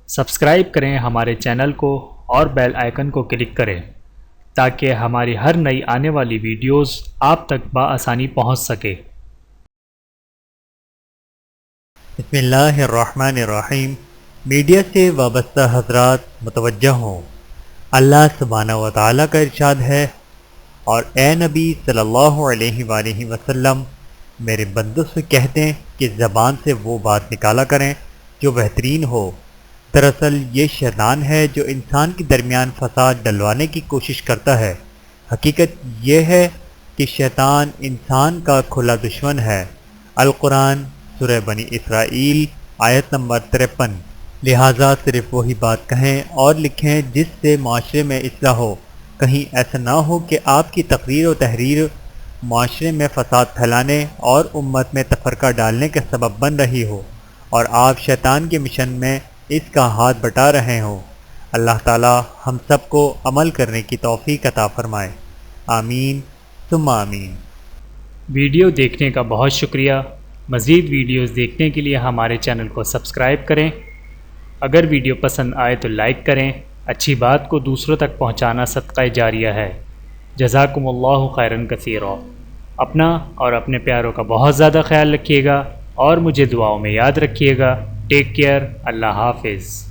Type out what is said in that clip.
Subscribe کریں ہمارے channel کو اور بیل آئیکن کو کلک کریں تاکہ ہماری ہر نئی آنے والی ویڈیوز آپ تک بآسانی پہنچ سکے۔ بسم اللہ الرحمن الرحیم۔ میڈیا سے وابستہ حضرات متوجہ ہوں، اللہ سبحانہ و تعالیٰ کا ارشاد ہے، اور اے نبی صلی اللہ علیہ وآلہ وسلم میرے بندوں سے کہہ دیں کہ زبان سے وہ بات نکالا کریں جو بہترین ہو۔ دراصل یہ شیطان ہے جو انسان کے درمیان فساد ڈلوانے کی کوشش کرتا ہے۔ حقیقت یہ ہے کہ شیطان انسان کا کھلا دشمن ہے۔ القرآن سورہ بنی اسرائیل آیت نمبر 53۔ لہٰذا صرف وہی بات کہیں اور لکھیں جس سے معاشرے میں اصلاح ہو۔ کہیں ایسا نہ ہو کہ آپ کی تقریر و تحریر معاشرے میں فساد پھیلانے اور امت میں تفرقہ ڈالنے کا سبب بن رہی ہو اور آپ شیطان کے مشن میں اس کا ہاتھ بٹا رہے ہوں۔ اللہ تعالی ہم سب کو عمل کرنے کی توفیق عطا فرمائے، آمین ثم آمین۔ ویڈیو دیکھنے کا بہت شکریہ۔ مزید ویڈیوز دیکھنے کے لیے ہمارے چینل کو سبسکرائب کریں۔ اگر ویڈیو پسند آئے تو لائک کریں۔ اچھی بات کو دوسروں تک پہنچانا صدقہ جاریہ ہے۔ جزاکم اللہ خیرا کثیرا۔ اپنا اور اپنے پیاروں کا بہت زیادہ خیال رکھیے گا اور مجھے دعاؤں میں یاد رکھیے گا۔ Take care. اللہ حافظ۔